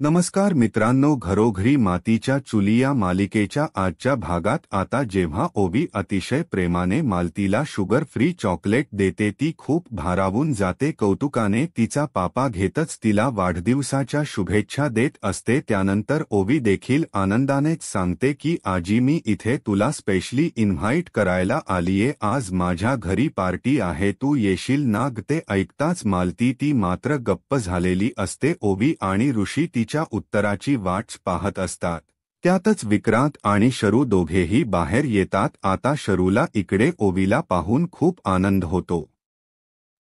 नमस्कार मित्रांनो, घरोघरी मातीच्या चुली या मालिकेच्या आजच्या भागात आता जेव्हा ओवी अतिशय प्रेमाने मालतीला शुगर फ्री चॉकलेट देते ती खूप भारावून जाते. कौतुकाने तिचा पापा घेतच तिला वाढदिवसाच्या शुभेच्छा देत असते. त्यानंतर ओवी देखील आनंदानेच सांगते की आजी, मी इथे तुला स्पेशली इन्व्हाइट करायला आलीये. आज माझ्या घरी पार्टी आहे, तू येशील ना? ते ऐकताच मालती ती मात्र गप्प झालेली असते. ओवी आणि ऋषी तिच्या उत्तराची वाट पाहत असतात. त्यातच विक्रांत आणि शरू दोघेही बाहेर येतात. आता शरूला इकडे ओवीला पाहून खूप आनंद होतो.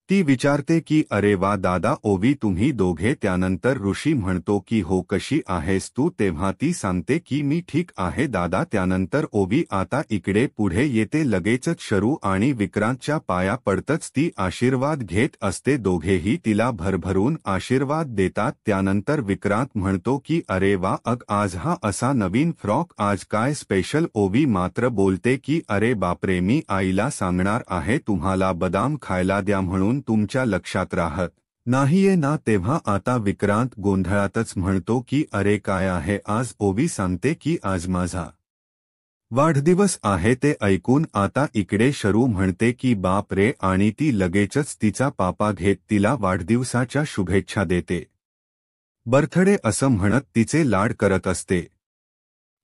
ती विचारते की अरे वा दादा, ओवी तुम्ही दोघे? त्यानंतर ऋषी म्हणतो की हो, कशी आहेस तू? तेव्हा ती सांगते की मी ठीक आहे दादा. त्यानंतर ओवी आता इकडे पुढे येते. लगेचच शरू आणि विक्रांतच्या पाया पडतच ती आशीर्वाद घेत असते. दोघेही तिला भरभरून आशीर्वाद देतात. त्यानंतर विक्रांत म्हणतो की अरे वा, आज हा असा नवीन फ्रॉक, आज काय स्पेशल? ओवी मात्र बोलते की अरे बापरे, मी आईला सांगणार आहे तुम्हाला बदाम खायला द्या म्हणून, तुमच्या लक्षात राहत नाहीये ना? तेव्हा आता विक्रांत गोंधळातच म्हणतो की अरे काय आहे आज? ओवी सांगते की आज माझा वाढदिवस आहे. ते ऐकून आता इकडे शरू म्हणते की बाप रे, आणि ती लगेचच तिचा पापा घेत तिला वाढदिवसाच्या शुभेच्छा देते. बर्थडे असं म्हणत तिचे लाड करत असते.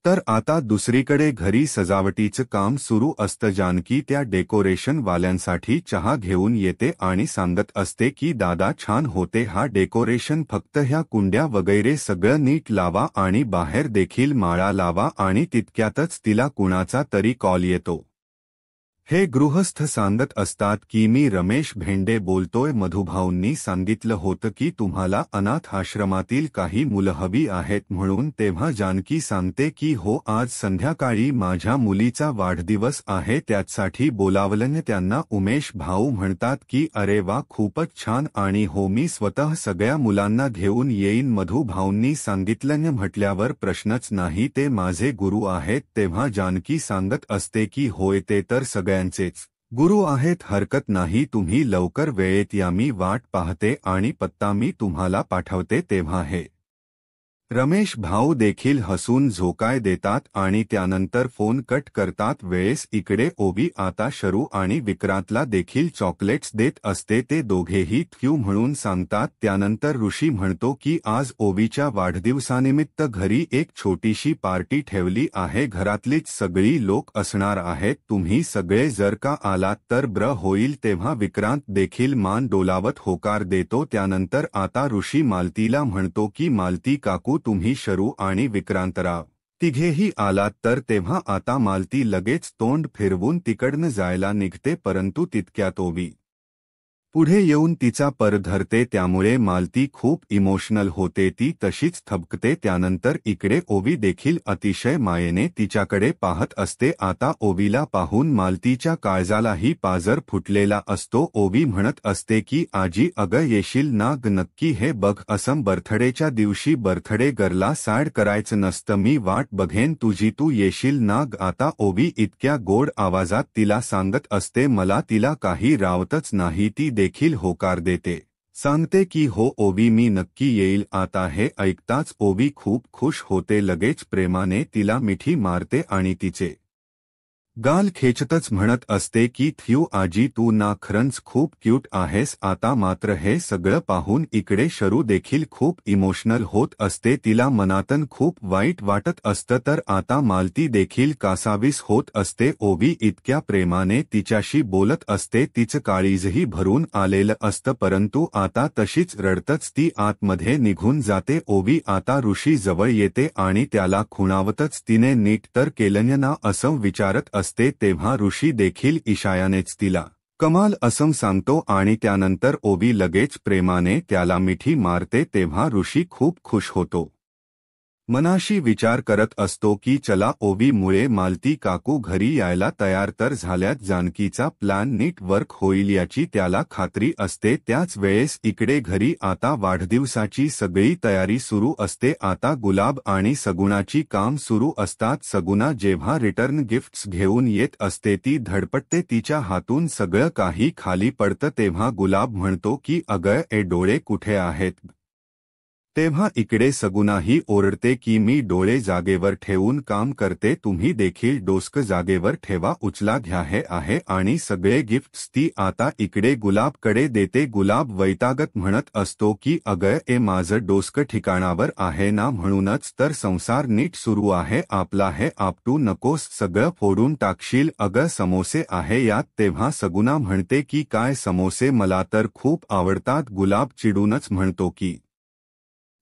तर आता दुसरीकडे घरी सजावटीचं काम सुरू असतं. जानकी त्या डेकोरेशन वाल्यांसाठी चहा घेऊन येते आणि सांगत असते की दादा, छान होते हा डेकोरेशन, फक्त ह्या कुंड्या वगैरे सगळं नीट लावा आणि बाहेर देखील माळा लावा. आणि तितक्यातच तिला कुणाचा तरी कॉल येतो. हे गृहस्थ सांगत असतात की मी रमेश भेंडे बोलतोय. मधुभाऊंनी सांगितलं होतं की तुम्हाला अनाथ आश्रमातील काही मुलं हवी आहेत म्हणून. तेव्हा जानकी सांगते की हो, आज संध्याकाळी माझ्या मुलीचा वाढदिवस आहे, त्यासाठी बोलावलं. त्यांना उमेश भाऊ म्हणतात की अरे वा, खूपच छान, आणि हो, मी स्वतः सगळ्या मुलांना घेऊन येईन. मधुभाऊंनी सांगितलं म्हटल्यावर प्रश्नच नाही, ते माझे गुरु आहेत. तेव्हा जानकी सांगत असते की होय, ते तर सगळ्यांचेच गुरु आहेत, हरकत नाही, तुम्ही लवकर वेळेत या, मी वाट पाहते आणि पत्ता मी तुम्हाला पाठवते. तेव्हा हे रमेश भाऊ देखील हसून झोकाय देतात आणि त्यानंतर फोन कट करतात. वेळेस इकडे ओवी आता शरू आणि विक्रांतला देखील चॉकलेट्स देत असते. ते दोघेही थ्यू म्हणून सांगतात. त्यानंतर ऋषी म्हणतो की आज ओवीच्या वाढदिवसानिमित्त घरी एक छोटीशी पार्टी ठेवली आहे, घरातलीच सगळी लोक असणार आहेत, तुम्ही सगळे जर का आलात तर बरं होईल. तेव्हा विक्रांत देखील मान डोलावत होकार देतो. त्यानंतर आता ऋषी मालतीला म्हणतो की मालती काकू, तुम्ही शरू आणि विक्रांतराव तिघेही आलात तर. तेव्हा आता मालती लगेच तोंड फिरवून तिकडनं जायला निघते, परंतु तितक्यात ओवी पुढे येऊन तिचा पर धरते. त्यामुळे मालती खूप इमोशनल होते, ती तशीच थबकते. त्यानंतर इकडे ओवी देखील अतिशय मायेने तिच्याकडे पाहत असते. आता ओवीला पाहून मालतीच्या काळजालाही पाजर फुटलेला असतो. ओवी म्हणत असते की आजी, अगं येशील ना ग नक्की? हे बघ, असं बर्थडेच्या दिवशी बर्थडे गर्लला सॅड करायचं नसतं, मी वाट बघेन तुझी, तू येशील ना ग? आता ओवी इतक्या गोड आवाजात तिला सांगत असते मला तिला काही रावतच नाही. ती देखील होकार देते, सांगते की हो ओवी, मी नक्की येईल. आता हे ऐकताच ओवी खूप खुश होते. लगेच प्रेमाने तिला मिठी मारते आणि तिचे गाल खेचतच म्हणत असते की थ्यू आजी, तू ना खरंच खूप क्यूट आहेस. आता मात्र हे सगळं पाहून इकडे शरू देखील खूप इमोशनल होत असते. तिला मनातन खूप वाईट वाटत असतं. तर आता मालती देखील कासावीस होत असते. ओवी इतक्या प्रेमाने तिच्याशी बोलत असते, तिचं काळीजही भरून आलेलं असतं, परंतु आता तशीच रडतच ती आतमध्ये निघून जाते. ओवी आता ऋषी जवळ येते आणि त्याला खुणावतच तिने नीट तर केलं ना असं विचारत असते. तेव्हा ऋषी देखील इशायानेच तिला कमाल असं सांगतो आणि त्यानंतर ओवी लगेच प्रेमाने त्याला मिठी मारते. तेव्हा ऋषी खूप खुश होतो. मनाशी विचार करत असतो की चला, ओवीमुळे मालती काकू घरी यायला तयार तर झाल्यात, जानकीचा प्लॅन नीट वर्क होईल याची त्याला खात्री असते. त्याच वेळेस इकडे घरी आता वाढदिवसाची सगळी तयारी सुरू असते. आता गुलाब आणि सगुणाची काम सुरू असतात. सगुणा जेव्हा रिटर्न गिफ्ट्स घेऊन येत असते ती धडपडते, तिच्या हातून सगळं काही खाली पडतं. तेव्हा गुलाब म्हणतो की अगं, ए डोळे कुठे आहेत? तेव्हा इकडे सगुनाही ओरडते की मी डोळे जागेवर ठेवून काम करते, तुम्ही देखील डोसक जागेवर ठेवा, उचला घ्या. हे आहे आणि सगळे गिफ्ट्स ती आता इकडे गुलाबकडे देते. गुलाब वैतागत म्हणत असतो की अगं ए माझं डोसक ठिकाणावर आहे ना, म्हणूनच तर संसार नीट सुरू आहे आपला. हे आपटू नकोस, सगळं फोडून टाकशील. अगं समोसे आहे यात. तेव्हा सगुना म्हणते की काय समोसे, मला तर खूप आवडतात. गुलाब चिडूनच म्हणतो की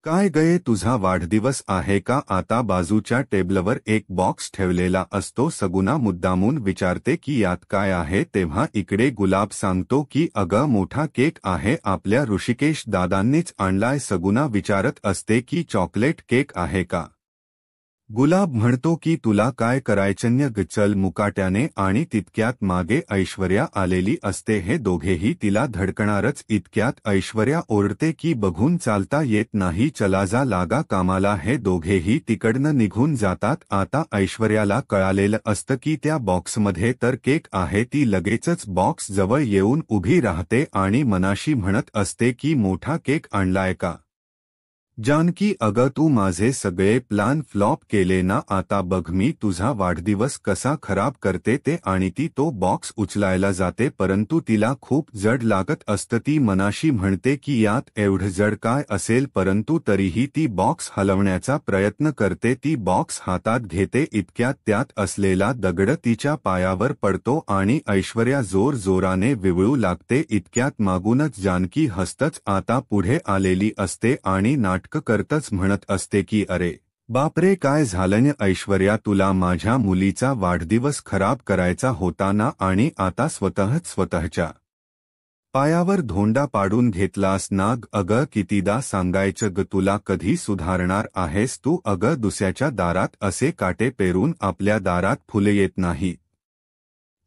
काय गये तुझा वाढदिवस आहे का. आता बाजूच्या टेबलवर एक बॉक्स ठेवलेला असतो. सगुना मुद्दामून विचारते की यात काय आहे. तेव्हा इकडे गुलाब सांगतो की अगं मोठा केक आहे, आपल्या ऋषिकेश दादांनीच आणलाय. सगुना विचारत असते की चॉकलेट केक आहे का. गुलाब म्हणतो की तुला काय करायचंय ग, चल मुकाट्याने. आणि तितक्यात मागे ऐश्वर्या आलेली असते. हे दोघेही तिला धडकणारच. इतक्यात ऐश्वर्या ओरडते की बघून चालता येत नाही, चला जा लागा कामाला. हे दोघेही तिकडनं निघून जातात. आता ऐश्वर्याला कळालेलं असतं की त्या बॉक्समध्ये तर केक आहे. ती लगेचच बॉक्स जवळ येऊन उभी राहते आणि मनाशी म्हणत असते की मोठा केक आणलाय का जानकी. अगं तू माझे सगळे प्लान फ्लॉप केले ना, आता बघ मी तुझा वाढदिवस कसा खराब करते ते. आणि ती तो बॉक्स उचलायला जाते, परंतु तिला खूप जड लागत असतं. ती मनाशी म्हणते की यात एवढं जड काय असेल, परंतु तरीही ती बॉक्स हलवण्याचा प्रयत्न करते. ती बॉक्स हातात घेते, इतक्यात त्यात असलेला दगड तिच्या पायावर पडतो आणि ऐश्वर्या जोर जोराने विवळू लागते. इतक्यात मागूनच जानकी हसतच आता पुढे आलेली असते आणि करतच म्हणत असते की अरे बापरे काय झालं ऐश्वर्या, तुला माझ्या मुलीचा वाढदिवस खराब करायचा होता ना, आणि आता स्वतःच्या पायावर धोंडा पाडून घेतलास नाग. अगं कितीदा सांगायचं ग, तुला कधी सुधारणार आहेस तू. अगं दुसऱ्याच्या दारात असे काटे पेरून आपल्या दारात फुले येत नाही.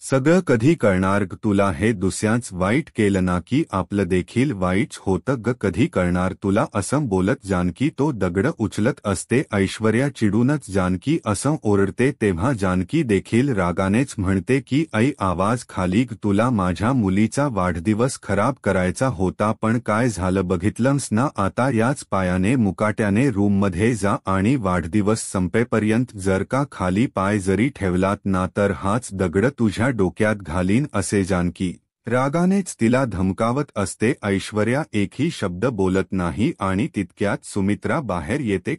सगळं कधी कळणार ग तुला. हे दुसऱ्याच वाईट केलं ना की आपलं देखील वाईट होतं ग, कधी कळणार तुला. असं बोलत जानकी तो दगड उचलत असते. ऐश्वर्या चिडूनच जानकी असं ओरडते. तेव्हा जानकी देखील रागानेच म्हणते की आई आवाज खाली ग, तुला माझ्या मुलीचा वाढदिवस खराब करायचा होता, पण काय झालं बघितलंस ना. आता याच पायाने मुकाट्याने रूममध्ये जा आणि वाढदिवस संपेपर्यंत जर का खाली पाय जरी ठेवलात ना तर हाच दगड तुझ्या डोक्यात घालीन, असे जानकी रागानेच तिला धमकावत असते. ऐश्वर्या एकही शब्द बोलत नाही आणि तितक्यात सुमित्रा बाहेर येते.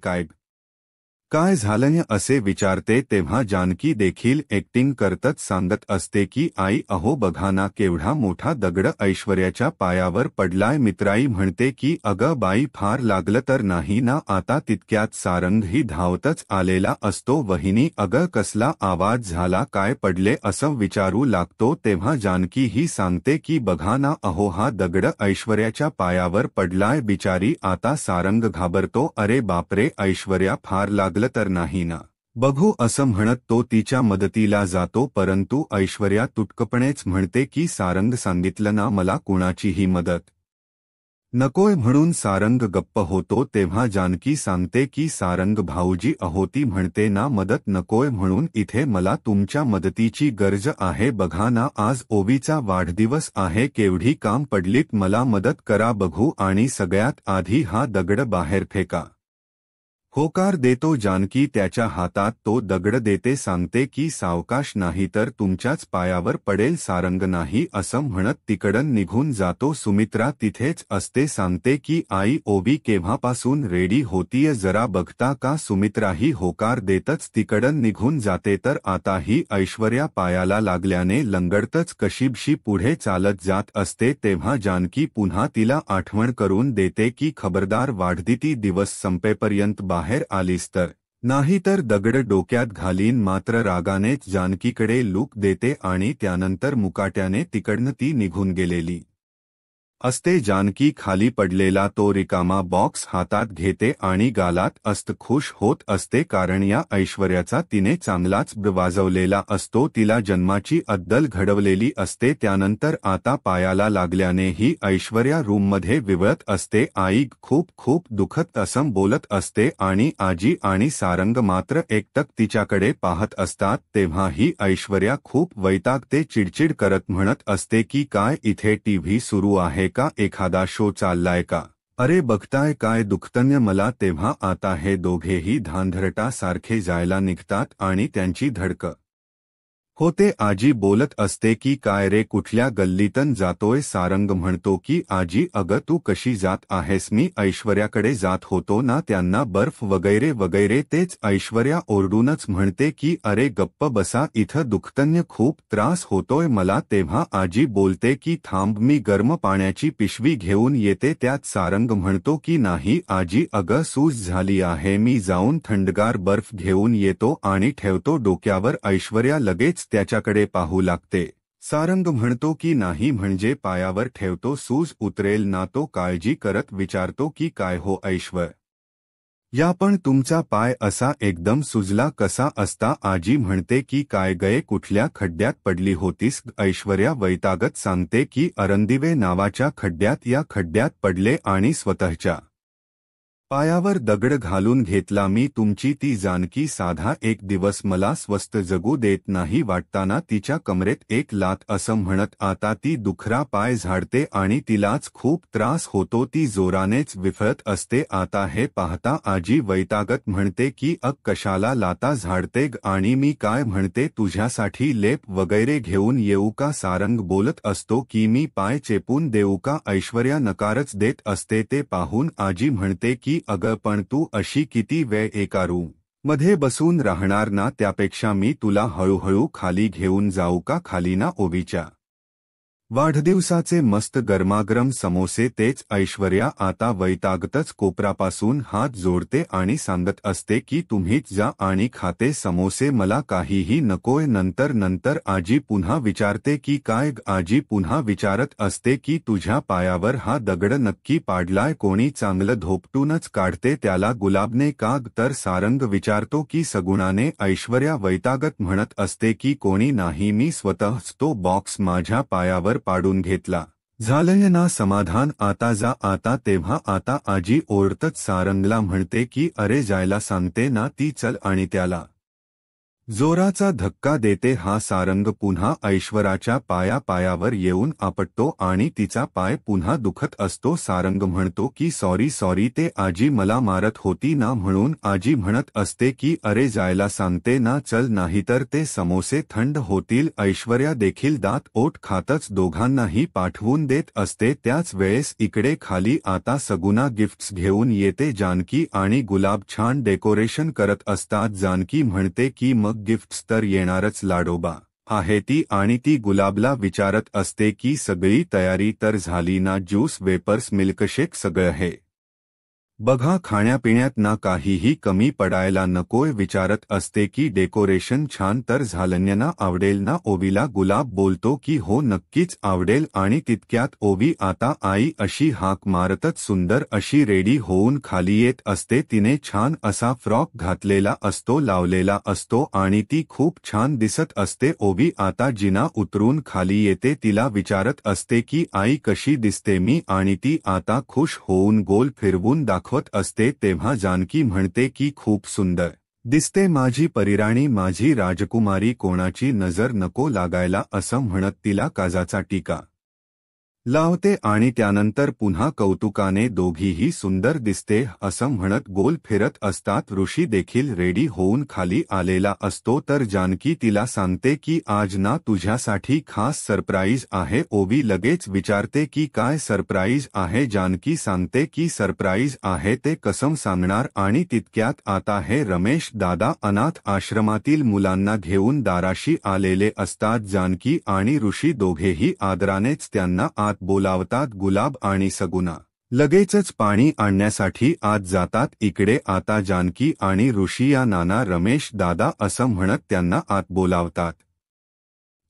काय झालं असे विचारते. तेव्हा जानकी देखील ऍक्टिंग करतच सांगत असते की आई अहो बघा ना केवढा मोठा दगड ऐश्वर्याच्या पायावर पडलाय. मित्राई म्हणते की अगं बाई फार लागलं तर नाही ना. आता तितक्यात सारंगही धावतच आलेला असतो. वहिनी अगं कसला आवाज झाला, काय पडले असं विचारू लागतो. तेव्हा जानकी ही सांगते की बघा ना अहो हा दगड ऐश्वर्याच्या पायावर पडलाय. बिचारी आता सारंग घाबरतो. अरे बापरे ऐश्वर्या फार लागलं तर नाही ना, बघू असं म्हणत तो तिच्या मदतीला जातो. परंतु ऐश्वर्या तुटकपणेच म्हणते की सारंग सांगितलं ना मला कुणाचीही मदत नकोय म्हणून. सारंग गप्प होतो. तेव्हा जानकी सांगते की सारंग भाऊजी अहो ती म्हणते ना मदत नकोय म्हणून, इथे मला तुमच्या मदतीची गरज आहे. बघा ना आज ओवीचा वाढदिवस आहे, केवढी काम पडलीत, मला मदत करा बघू. आणि सगळ्यात आधी हा दगड बाहेर फेका. होकार देतो जानकी त्याच्या हातात तो दगड देते. सांगते की सावकाश नाही तर तुमच्याच पायावर पडेल. सारंग नाही असं म्हणत तिकडन निघून जातो. सुमित्रा तिथेच असते. सांगते की आई ओवी केव्हापासून रेडी होतीय जरा बघता का. सुमित्राही होकार देतच तिकडन निघून जाते. तर आता ही ऐश्वर्या पायाला लागल्याने लंगडतच कशीबशी पुढे चालत जात असते. तेव्हा जानकी पुन्हा तिला आठवण करून देते की खबरदार वाढदिती दिवस संपेपर्यंत बाहेर आलीस तर, नाहीतर दगड डोक्यात घालीन. मात्र रागानेच जानकीकडे लूक देते आणि त्यानंतर मुकाट्याने तिकडनं ती निघून गेलेली असते. जानकी खाली पडलेला तो रिकामा बॉक्स हातात घेते आणि गालात अस्त खुश होत असते, कारण या ऐश्वर्याचा तिने चांगलाच वाजवलेला असतो. तिला जन्माची अद्दल घडवलेली असते. त्यानंतर आता पायाला लागल्याने ही ऐश्वर्या रूममध्ये विवळत असते. आई खूप खूप दुखत असं बोलत असते आणि आजी आणि सारंग मात्र एकटक तिच्याकडे पाहत असतात. तेव्हा ही ऐश्वर्या खूप वैतागते. चिडचिड करत म्हणत असते की काय इथे टीव्ही सुरू आहे का, एखादा शो चाललाय का. अरे बघताय काय दुखतंय मला तेव्हा आता हे दोघेही धांधरटासारखे जायला निघतात आणि त्यांची धडक होते. आजी बोलत असते की काय रे कुठल्या गल्लीतन जातोय. सारंग म्हणतो की आजी अगं तू कशी जात आहेस. मी ऐश्वर्याकडे जात होतो ना त्यांना बर्फ वगैरे वगैरे. तेच ऐश्वर्या ओरडूनच म्हणते की अरे गप्प बसा इथं दुखतंय खूप त्रास होतोय मला. तेव्हा आजी बोलते की थांब मी गरम पाण्याची पिशवी घेऊन येते. त्यात सारंग म्हणतो की नाही आजी अगं सूज झाली आहे मी जाऊन थंडगार बर्फ घेऊन येतो आणि ठेवतो डोक्यावर. ऐश्वर्या लगेच त्याच्याकडे पाहू लागते. सारंग म्हणतो की नाही म्हणजे पायावर ठेवतो सूज उतरेल ना. तो काळजी करत विचारतो की काय हो ऐश्वर्या पण तुमचा पाय असा एकदम सुजला कसा असता. आजी म्हणते की काय गये कुठल्या खड्ड्यात पडली होतीस. ऐश्वर्या वैतागत सांगते की अरंदिवे नावाच्या खड्ड्यात. या खड्ड्यात पडले आणि स्वतःच्या पायावर दगड घालून घेतला मी. तुमची ती जानकी साधा एक दिवस मला स्वस्थ जगू देत नाही. वाटताना तिच्या कमरेत एक लाथ असं म्हणत आता ती दुखरा पाय झाडते आणि तिलाच खूप त्रास होतो. ती जोरानेच विफळत असते. आता हे पाहता आजी वैतागत म्हणते की कशाला लाता झाडते आणि मी काय म्हणते तुझ्यासाठी लेप वगैरे घेऊन येऊ का. सारंग बोलत असतो की मी पाय चेपून देऊ का. ऐश्वर्या नकारच देत असते. ते पाहून आजी म्हणते की अगं पण तू अशी किती वेळ एका रूम मध्ये बसून राहणार ना. त्यापेक्षा मी तुला हळूहळू खाली घेऊन जाऊ का. खाली ना ओवीच्या वाढदिवसाचे मस्त गरमागरम समोसे. तेच ऐश्वर्या आता वैतागतच कोपरापासून हात जोडते आणि सांगत असते की तुम्हीच जा आणि खाते समोसे मला काहीही नकोय. नंतर आजी पुन्हा विचारते की काय. आजी पुन्हा विचारत असते की तुझ्या पायावर हा दगड नक्की पाडलाय कोणी. चांगलं धोपटूनच काढते त्याला गुलाबने का. तर सारंग विचारतो की सगुणाने. ऐश्वर्या वैतागत म्हणत असते की कोणी नाही मी स्वतःच तो बॉक्स माझ्या पायावर पाडून घेतला. झालंय ना समाधान आता जा आता. तेव्हा आता आजी ओरडतच सारंगला म्हणते की अरे जायला सांगते ना ती चल आणि त्याला जोराचा धक्का देते. हा सारंग पुन्हा ऐश्वर्याच्या पायावर येऊन आपटतो आणि तिचा पाय पुन्हा दुखत असतो. सारंग म्हणतो की सॉरी ते आजी मला मारत होती ना म्हणून. आजी म्हणत असते की अरे जायला सांगते ना चल नाहीतर ते समोसे थंड होतील. ऐश्वर्या देखील दात ओठ खातच दोघांनाही पाठवून देत असते. त्याच वेळेस इकडे खाली आता सगुणा गिफ्ट्स घेऊन येते. जानकी आणि गुलाब छान डेकोरेशन करत असतात. जानकी म्हणते की मग गिफ्ट्स तर येणारच लाडोबा आहे ती. आणि ती गुलाबला विचारत असते की सगळी तयारी तर झाली ना. ज्यूस वेपर्स मिल्कशेक सगळं हे बघा खाण्यापिण्यात ना काहीही कमी पडायला नकोय. विचारत असते की डेकोरेशन छान तर झालं ना आवडेल ना. ओवीला गुलाब बोलतो की हो नक्कीच आवडेल. आणि तितक्यात ओवी आता आई अशी हाक मारतच सुंदर अशी रेडी होऊन खाली येत असते. तिने छान असा फ्रॉक घातलेला असतो लावलेला असतो आणि ती खूप छान दिसत असते. ओवी आता जिना उतरून खाली येते. तिला विचारत असते की आई कशी दिसते मी. आणि ती आता खुश होऊन गोल फिरवून दाखवत असते. तेव्हा जानकी म्हणते की खूप सुंदर दिसते माझी परिराणी माझी राजकुमारी. कोणाची नजर नको लागायला असं म्हणत तिला काजाचा टीका लावते आणि त्यानंतर पुन्हा कौतुकाने दोघीही सुंदर दिसते असं म्हणत गोल फिरत असतात. ऋषी देखील रेडी होऊन खाली आलेला असतो. तर जानकी तिला सांगते की आज ना तुझ्यासाठी खास सरप्राईज आहे. ओवी लगेच विचारते की काय सरप्राईज आहे. जानकी सांगते की सरप्राईज आहे ते कसं सांगणार. आणि तितक्यात आता हे रमेश दादा अनाथ आश्रमातील मुलांना घेऊन दाराशी आलेले असतात. जानकी आणि ऋषी दोघेही आदरानेच त्यांना बोलावतात. गुलाब आणि सगुणा लगेचच पाणी आणण्यासाठी आत जातात. इकडे आता जानकी आणि ऋषी या नाना रमेश दादा असं म्हणत त्यांना आत बोलावतात.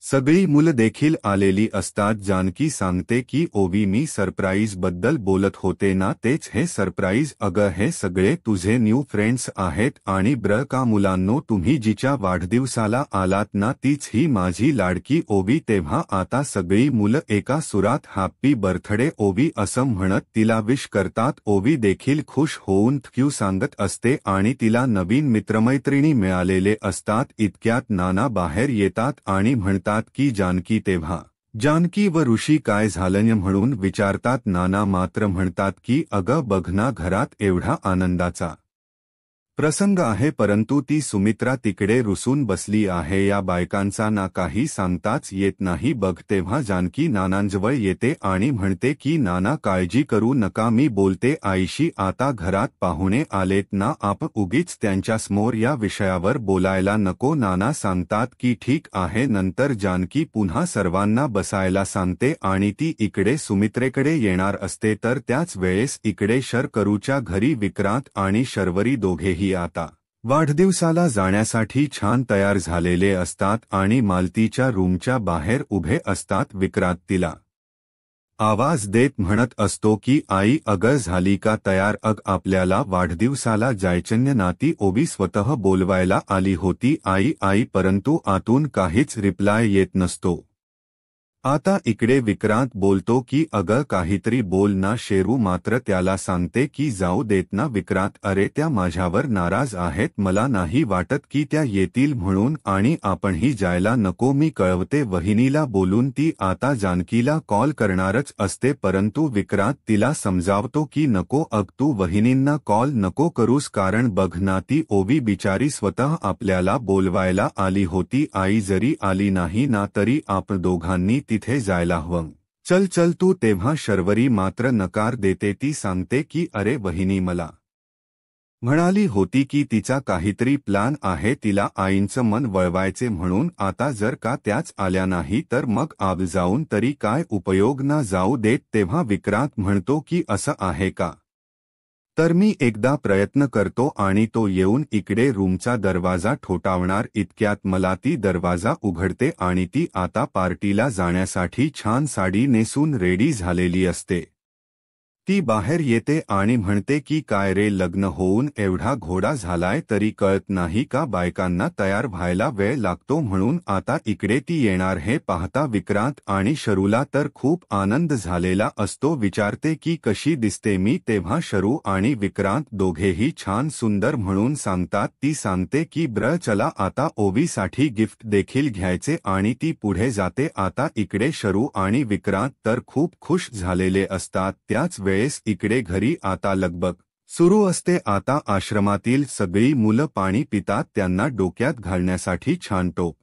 सगळी मुलं देखील आलेली असतात. जानकी सांगते की ओवी मी सरप्राईज बद्दल बोलत होते ना तेच हे सरप्राईज. अगं हे सगळे तुझे न्यू फ्रेंड्स आहेत. आणि ब्र का मुलांनो तुम्ही जिच्या वाढदिवसाला आलात ना तीच ही माझी लाडकी ओवी. तेव्हा आता सगळी मुलं एका सुरात हॅप्पी बर्थडे ओवी असं म्हणत तिला विश करतात. ओवी देखील खुश होऊन थँक्यू सांगत असते आणि तिला नवीन मित्रमैत्रिणी मिळालेले असतात. इतक्यात नाना बाहेर येतात आणि म्हणतात की जानकी तेव्हा जानकी व ऋषी काय झालं म्हणून विचारतात. नाना मात्र म्हणतात की अगं बघ ना, घरात एवढा आनंदाचा प्रसंग आहे परंतु ती सुमित्रा तिकडे रुसून बसली आहे. या बायकांचा ना काही सांगताच येत नाही बघ. तेव्हा जानकी नानांजवळ येते आणि म्हणते की नाना काळजी करू नका, मी बोलते आईशी. आता घरात पाहुणे आलेत ना, आपण उगीच त्यांच्यासमोर या विषयावर बोलायला नको. नाना सांगतात की ठीक आहे. नंतर जानकी पुन्हा सर्वांना बसायला सांगते आणि ती इकडे सुमित्रेकडे येणार असते तर त्याच वेळेस इकडे शर्करूच्या घरी विक्रांत आणि शर्वरी दोघेही आता वाढदिवसाला जाण्यासाठी छान तयार झालेले असतात आणि मालतीच्या रूमच्या बाहेर उभे असतात. विक्रांत तिला आवाज देत म्हणत असतो की आई अगं झाली का तयार? आपल्याला वाढदिवसाला जायचंय ना. ती ओवी स्वतः बोलवायला आली होती आई आई, परंतु आतून काहीच रिप्लाय येत नसतो. आता इकडे विक्रांत बोलतो की अगं काहीतरी बोल ना. शेरू मात्र त्याला सांगते की जाऊ देत ना विक्रांत. अरे त्या माझ्यावर नाराज आहेत, मला नाही वाटत की त्या येतील म्हणून, आणि आपणही जायला नको. मी कळवते वहिनीला बोलून. ती आता जानकीला कॉल करणारच असते परंतु विक्रांत तिला समजावतो की नको तू वहिनींना कॉल नको करूस, कारण बघ ना ती ओवी बिचारी स्वतः आपल्याला बोलवायला आली होती. आई जरी आली नाही ना तरी आपण दोघांनी तिथे जायला हवं. चल चल तू. तेव्हा शर्वरी मात्र नकार देते. ती सांगते की अरे वहिनी मला म्हणाली होती की तिचा काहीतरी प्लॅन आहे, तिला आईंचं मन वळवायचे म्हणून. आता जर का त्याच आल्या नाही तर मग आप जाऊन तरी काय उपयोग ना, जाऊ देत. तेव्हा विक्रांत म्हणतो की असं आहे का, तर मी एकदा प्रयत्न करतो आणि तो येऊन इकडे रूमचा दरवाजा ठोठावणार. इतक्यात मला ती दरवाजा उघडते आणि ती आता पार्टीला जाण्यासाठी छान साडी नेसून रेडी झालेली असते. ती बाहेर येते आणि म्हणते की काय रे, लग्न होऊन एवढा घोडा झालाय तरी कळत नाही का बायकांना तयार व्हायला वेळ लागतो म्हणून. आता इकडे ती येणार हे पाहता विक्रांत आणि शरूला तर खूप आनंद झालेला असतो. विचारते की कशी दिसते मी? तेव्हा शरू आणि विक्रांत दोघेही छान सुंदर म्हणून सांगतात. ती सांगते की चला आता ओवीसाठी गिफ्ट देखील घ्यायचे आणि ती पुढे जाते. आता इकडे शरू आणि विक्रांत तर खूप खुश झालेले असतात. त्याच वेळेस इकडे घरी आता लगबग सुरू असते. आता आश्रमातील सगळी मुलं पाणी पितात, त्यांना डोक्यात घालण्यासाठी छान टोप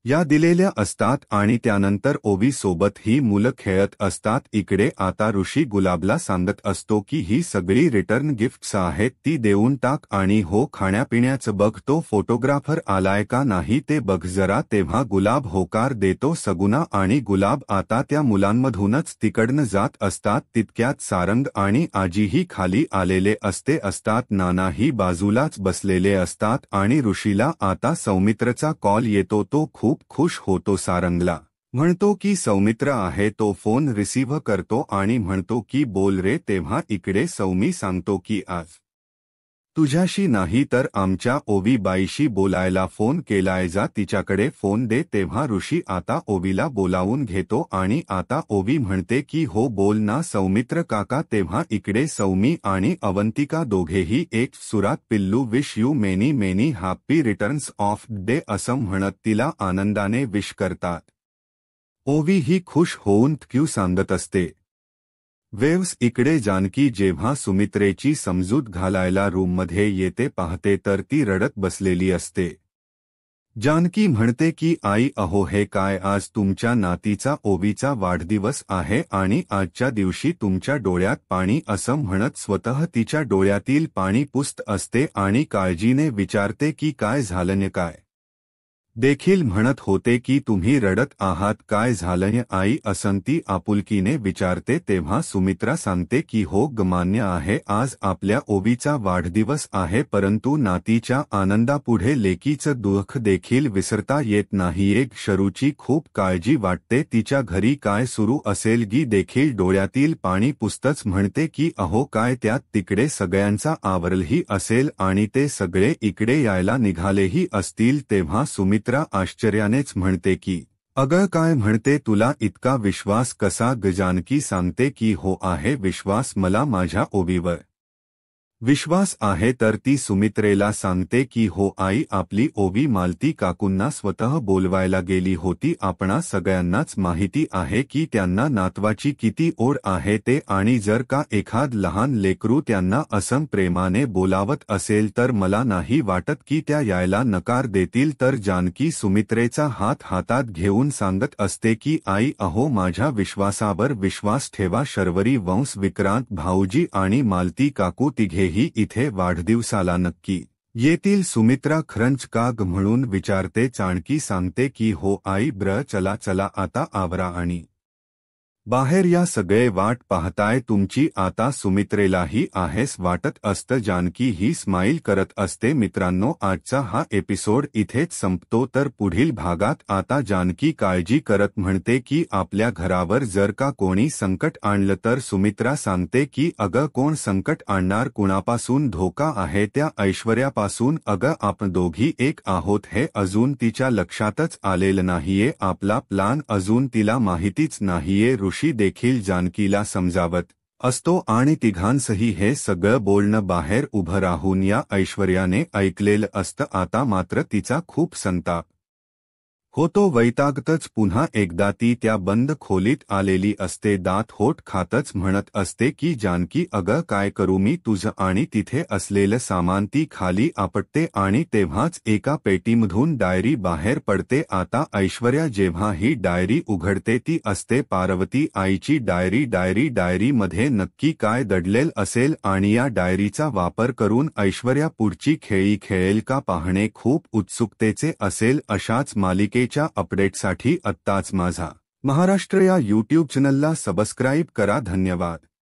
या दिलेल्या असतात आणि त्यानंतर ओवी सोबत ही मुलं खेळत असतात. इकडे आता ऋषी गुलाबला सांगत असतो की ही सगळी रिटर्न गिफ्ट्स आहेत, ती देऊन टाक. आणि हो खाण्यापिण्याचं बघ, तो फोटोग्राफर आलाय का नाही ते बघ जरा. तेव्हा गुलाब होकार देतो. सगुना आणि गुलाब आता त्या मुलांमधूनच तिकडनं जात असतात. तितक्यात सारंग आणि आजीही खाली आलेले असतात. नानाही बाजूलाच बसलेले असतात आणि ऋषीला आता सौमित्रचा कॉल येतो. तो खूप खुश होतो. सारंगला म्हणतो की सौमित्र आहे. तो फोन रिसीव्ह करतो आणि म्हणतो की बोल रे. तेव्हा इकडे सौमी सांगतो की आज तुझ्याशी नाही तर आमच्या ओवी बाईशी बोलायला फोन केलाय, जा तिच्याकडे फोन दे. तेव्हा ऋषी आता ओवीला बोलावून घेतो आणि आता ओवी म्हणते की हो बोल ना सौमित्र काका. तेव्हा इकडे सौमी आणि अवंतिका दोघेही एक सुरात पिल्लू wish you many many happy returns of day असं म्हणत तिला आनंदाने विश करतात. ओवी ही खुश होऊन थँक्यू सांगत असते. वेव्स इकडे जानकी जेव्हा सुमित्रेची समजूत घालायला रूममध्ये येते पाहते तर ती रडत बसलेली असते. जानकी म्हणते की आई अहो हे काय, आज तुमच्या नातीचा ओवीचा वाढदिवस आहे आणि आजच्या दिवशी तुमच्या डोळ्यात पाणी, असं म्हणत स्वतः तिच्या डोळ्यातील पाणी पुसत असते आणि काळजीने विचारते की काय झालं काय. देखील म्हणत होते की तुम्ही रडत आहात, काय झालंय आई असं ती आपुलकीने विचारते. तेव्हा सुमित्रा सांगते की हो मान्य आहे, आज आपल्या ओवीचा वाढदिवस आहे परंतु नातीच्या आनंदापुढे लेकीचं दुःख देखील विसरता येत नाही. एक शरूची खूप काळजी वाटते, तिच्या घरी काय सुरू असेल गी देखील डोळ्यातील पाणी पुसतच म्हणते की अहो काय त्यात तिकडे सगळ्यांचा आवरलही असेल आणि ते सगळे इकडे यायला निघालेही असतील. तेव्हा सुमित्रा आश्चर्यानेच म्हणते की अगं काय म्हणते, तुला इतका विश्वास कसा? जानकी सांगते की हो आहे विश्वास मला माझ्या ओवीवर. विश्वास आहे तर ती सुमित्रेला सांगते की हो आई, आपली ओवी मालती काकूंना स्वतः बोलवायला गेली होती. आपणा सगळ्यांनाच माहिती आहे की त्यांना नातवाची किती ओढ आहे ते, आणि जर का एखाद लहान लेकरू त्यांना असं प्रेमाने बोलावत असेल तर मला नाही वाटत की त्या यायला नकार देतील. तर जानकी सुमित्रेचा हात हातात घेऊन सांगत असते की आई अहो, माझ्या विश्वासावर विश्वास ठेवा. शर्वरी वंश, विक्रांत भाऊजी आणि मालती काकू तिघेही इथे वाढदिवसाला नक्की येतील. सुमित्रा खरंच का ग म्हणून विचारते. जानकी सांगते की हो आई, चला चला आता आवरा आणि बाहेर या, सगळे वाट पाहताय तुमची आता. सुमित्रेलाही आहेस वाटत असतं. जानकी ही स्माईल करत असते. मित्रांनो, आजचा हा एपिसोड इथेच संपतो. तर पुढील भागात आता जानकी काळजी करत म्हणते की आपल्या घरावर जर का कोणी संकट आणलं तर सुमित्रा सांगते की अगं कोण संकट आणणार, कुणापासून धोका आहे, त्या ऐश्वर्यापासून. अगं आपण दोघी एक आहोत हे अजून तिच्या लक्षातच आलेलं नाहीये. आपला प्लान अजून तिला माहितीच नाहीये. ऋषी देखील जानकीला समजावत असतो आणि तिघांसही हे सगळं बोलणं बाहेर उभं राहून या ऐश्वर्याने ऐकलेलं असतं. आता मात्र तिचा खूप संताप होतो. वैतागतच पुन्हा एकदा ती त्या बंद खोलीत आलेली असते. दात होठ खातच म्हणत असते की जानकी अगं काय करू मी तुझं, आणि तिथे असलेलं सामान ती खाली आपटते आणि तेव्हाच एका पेटीमधून डायरी बाहेर पडते. आता ऐश्वर्या जेव्हा ही डायरी उघडते ती असते पार्वती आईची डायरी. डायरीमध्ये नक्की काय दडलेल असेल आणि या डायरीचा वापर करून ऐश्वर्या पुढची खेळी खेळेल का पाहणे खूप उत्सुकतेचे असेल. अशाच मालिकेच्या अपडेटसाठी आत्ताच माझा महाराष्ट्र या यूट्यूब चॅनलला सबस्क्राईब करा. धन्यवाद.